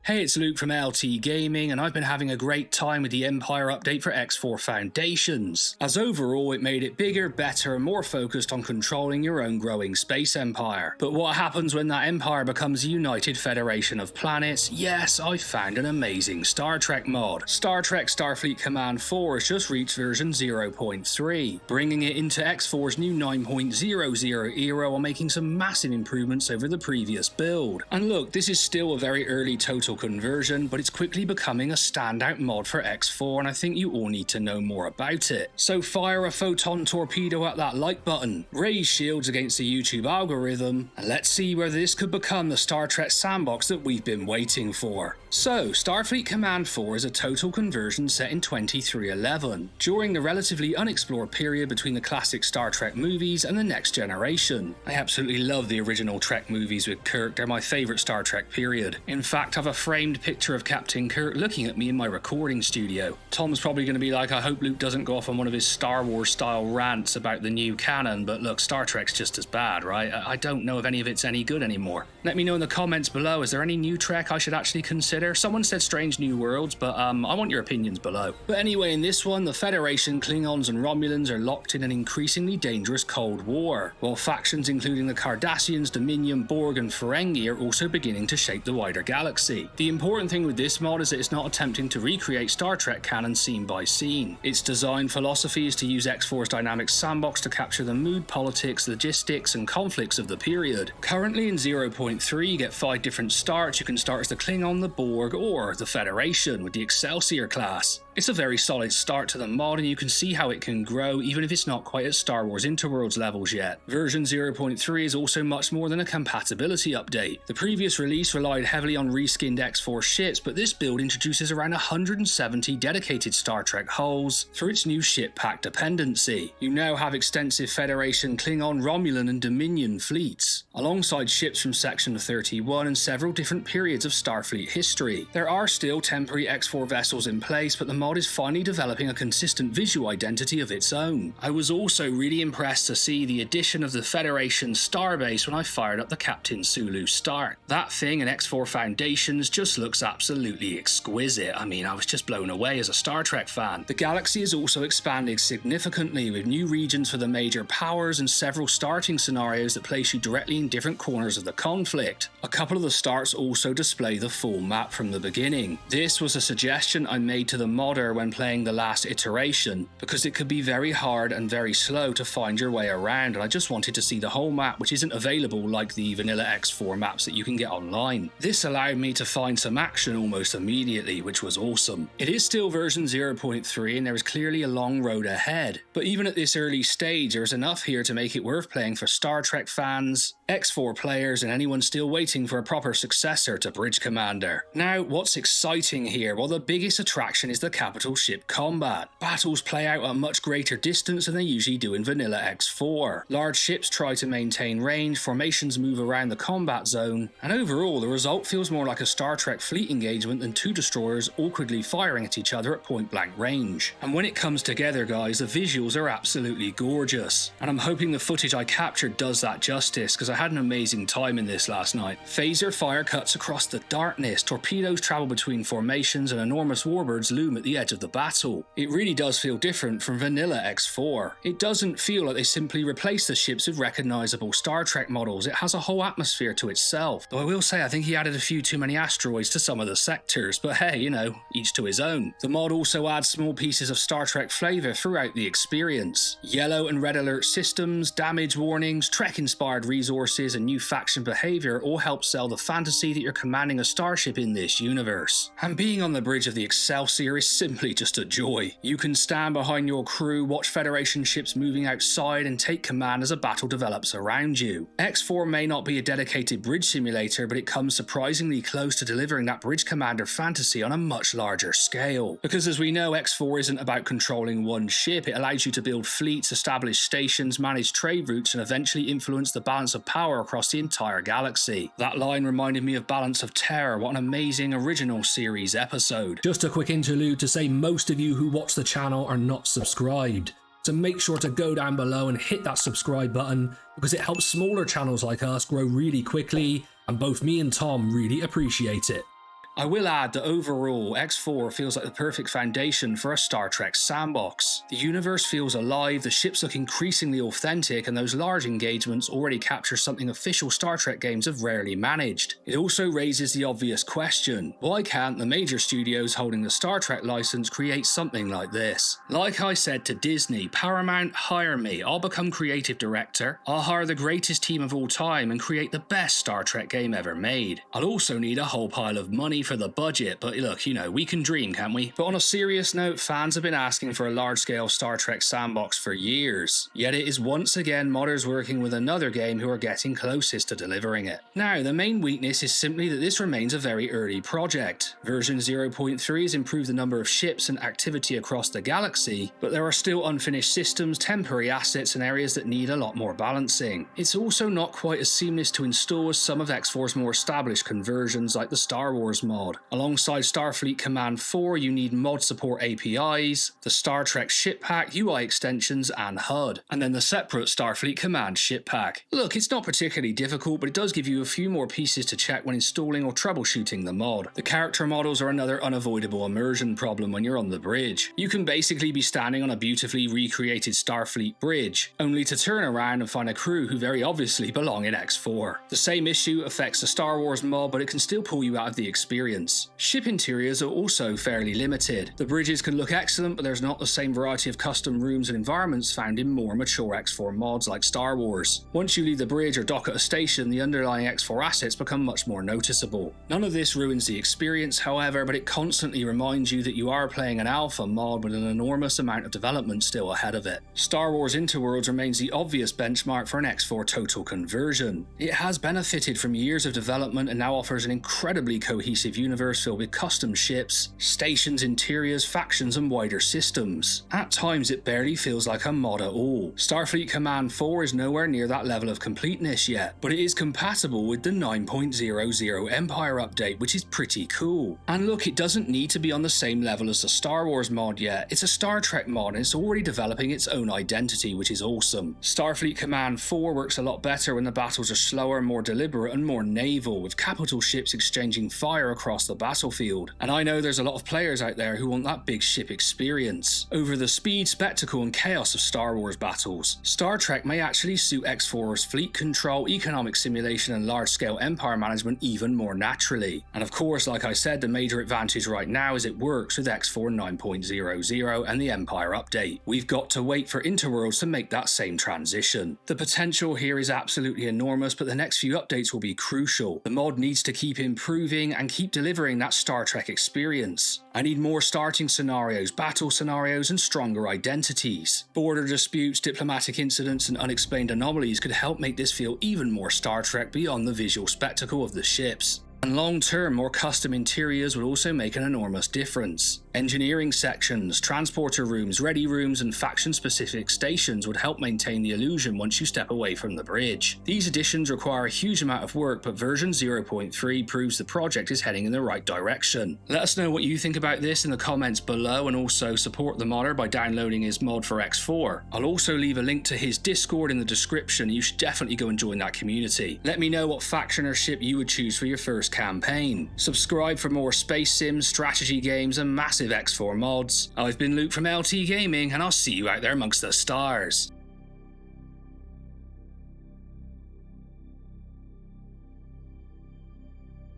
Hey, it's Luke from LT Gaming, and I've been having a great time with the Empire update for X4 Foundations, as overall it made it bigger, better, and more focused on controlling your own growing space empire. But what happens when that empire becomes a united federation of planets? Yes, I found an amazing Star Trek mod. Star Trek Starfleet Command IV has just reached version 0.3, bringing it into X4's new 9.00 era while making some massive improvements over the previous build. And look, this is still a very early total conversion, but it's quickly becoming a standout mod for X4, and I think you all need to know more about it. So fire a photon torpedo at that like button, raise shields against the YouTube algorithm, and let's see whether this could become the Star Trek sandbox that we've been waiting for. So, Starfleet Command IV is a total conversion set in 2311, during the relatively unexplored period between the classic Star Trek movies and the next generation. I absolutely love the original Trek movies with Kirk, they're my favourite Star Trek period. In fact, I've a framed picture of Captain Kirk looking at me in my recording studio. Tom's probably going to be like, I hope Luke doesn't go off on one of his Star Wars style rants about the new canon, but look, Star Trek's just as bad, right? I don't know if any of it's any good anymore. Let me know in the comments below, is there any new Trek I should actually consider? Someone said Strange New Worlds, but I want your opinions below. But anyway, in this one, the Federation, Klingons and Romulans are locked in an increasingly dangerous Cold War, while factions including the Cardassians, Dominion, Borg and Ferengi are also beginning to shape the wider galaxy. The important thing with this mod is that it's not attempting to recreate Star Trek canon scene by scene. Its design philosophy is to use X4's dynamic sandbox to capture the mood, politics, logistics and conflicts of the period. Currently in 0.3 you get 5 different starts. You can start as the Klingon, the Borg or the Federation with the Excelsior class. It's a very solid start to the mod, and you can see how it can grow even if it's not quite at Star Wars Interworlds levels yet. Version 0.3 is also much more than a compatibility update. The previous release relied heavily on reskinned X4 ships, but this build introduces around 170 dedicated Star Trek hulls through its new ship pack dependency. You now have extensive Federation, Klingon, Romulan and Dominion fleets, alongside ships from Section 31 and several different periods of Starfleet history. There are still temporary X4 vessels in place, but the mod is finally developing a consistent visual identity of its own. I was also really impressed to see the addition of the Federation starbase when I fired up the Captain Sulu start. That thing in X4 Foundations just looks absolutely exquisite. I mean, I was just blown away as a Star Trek fan. The galaxy is also expanding significantly, with new regions for the major powers and several starting scenarios that place you directly in different corners of the conflict. A couple of the starts also display the full map from the beginning. This was a suggestion I made to the modder when playing the last iteration, because it could be very hard and very slow to find your way around, and I just wanted to see the whole map, which isn't available like the vanilla X4 maps that you can get online. This allowed me to find some action almost immediately, which was awesome. It is still version 0.3 and there is clearly a long road ahead, but even at this early stage there is enough here to make it worth playing for Star Trek fans, X4 players and anyone still waiting for a proper successor to Bridge Commander. Now, what's exciting here? Well, the biggest attraction is the capital ship combat. Battles play out at a much greater distance than they usually do in vanilla X4. Large ships try to maintain range, formations move around the combat zone, and overall the result feels more like a Star Trek fleet engagement than 2 destroyers awkwardly firing at each other at point blank range. And when it comes together, guys, the visuals are absolutely gorgeous, and I'm hoping the footage I captured does that justice, because I had an amazing time in this last night. Phaser fire cuts across the darkness, torpedoes travel between formations, and enormous warbirds loom at the edge of the battle. It really does feel different from vanilla X4. It doesn't feel like they simply replaced the ships with recognisable Star Trek models. It has a whole atmosphere to itself. Though I will say I think he added a few too many asteroids to some of the sectors, but hey, you know, each to his own. The mod also adds small pieces of Star Trek flavour throughout the experience. Yellow and red alert systems, damage warnings, Trek-inspired resources and new faction behaviour all help sell the fantasy that you're commanding a starship in this universe. And being on the bridge of the Excelsior is simply just a joy. You can stand behind your crew, watch Federation ships moving outside and take command as a battle develops around you. X4 may not be a dedicated bridge simulator, but it comes surprisingly close to delivering that Bridge Commander fantasy on a much larger scale. Because as we know, X4 isn't about controlling one ship, it allows you to build fleets, establish stations, manage trade routes and eventually influence the balance of power across the entire galaxy. That line reminded me of Balance of Terror. What an amazing original series episode. Just a quick interlude to say most of you who watch the channel are not subscribed. So make sure to go down below and hit that subscribe button, because it helps smaller channels like us grow really quickly, and both me and Tom really appreciate it. I will add that overall, X4 feels like the perfect foundation for a Star Trek sandbox. The universe feels alive, the ships look increasingly authentic, and those large engagements already capture something official Star Trek games have rarely managed. It also raises the obvious question: why can't the major studios holding the Star Trek license create something like this? Like I said to Disney, Paramount, hire me, I'll become creative director, I'll hire the greatest team of all time and create the best Star Trek game ever made. I'll also need a whole pile of money for the budget, but look, you know, we can dream, can't we? But on a serious note, fans have been asking for a large-scale Star Trek sandbox for years, yet it is once again modders working with another game who are getting closest to delivering it. Now, the main weakness is simply that this remains a very early project. Version 0.3 has improved the number of ships and activity across the galaxy, but there are still unfinished systems, temporary assets, and areas that need a lot more balancing. It's also not quite as seamless to install as some of X4's more established conversions like the Star Wars mod. Alongside Starfleet Command IV, you need mod support APIs, the Star Trek ship pack, UI extensions, and HUD, and then the separate Starfleet Command ship pack. Look, it's not particularly difficult, but it does give you a few more pieces to check when installing or troubleshooting the mod. The character models are another unavoidable immersion problem when you're on the bridge. You can basically be standing on a beautifully recreated Starfleet bridge, only to turn around and find a crew who very obviously belong in X4. The same issue affects the Star Wars mod, but it can still pull you out of the experience. Ship interiors are also fairly limited. The bridges can look excellent, but there's not the same variety of custom rooms and environments found in more mature X4 mods like Star Wars. Once you leave the bridge or dock at a station, the underlying X4 assets become much more noticeable. None of this ruins the experience, however, but it constantly reminds you that you are playing an alpha mod with an enormous amount of development still ahead of it. Star Wars Interworlds remains the obvious benchmark for an X4 total conversion. It has benefited from years of development and now offers an incredibly cohesive universe filled with custom ships, stations, interiors, factions, and wider systems. At times it barely feels like a mod at all. Starfleet Command IV is nowhere near that level of completeness yet, but it is compatible with the 9.00 Empire update, which is pretty cool. And look, it doesn't need to be on the same level as the Star Wars mod yet. It's a Star Trek mod and it's already developing its own identity, which is awesome. Starfleet Command IV works a lot better when the battles are slower, more deliberate, and more naval, with capital ships exchanging fire across the battlefield. And I know there's a lot of players out there who want that big ship experience over the speed, spectacle, and chaos of Star Wars battles. Star Trek may actually suit X4's fleet control, economic simulation, and large-scale empire management even more naturally. And of course, like I said, the major advantage right now is it works with X4 9.00 and the Empire update. We've got to wait for Interworlds to make that same transition. The potential here is absolutely enormous, but the next few updates will be crucial. The mod needs to keep improving and keep delivering that Star Trek experience. I need more starting scenarios, battle scenarios, and stronger identities. Border disputes, diplomatic incidents, and unexplained anomalies could help make this feel even more Star Trek beyond the visual spectacle of the ships. And long-term, more custom interiors would also make an enormous difference. Engineering sections, transporter rooms, ready rooms, and faction-specific stations would help maintain the illusion once you step away from the bridge. These additions require a huge amount of work, but version 0.3 proves the project is heading in the right direction. Let us know what you think about this in the comments below, and also support the modder by downloading his mod for X4. I'll also leave a link to his Discord in the description. You should definitely go and join that community. Let me know what faction or ship you would choose for your first campaign. Subscribe for more space sims, strategy games, and massive X4 mods. I've been Luke from LT Gaming, and I'll see you out there amongst the stars.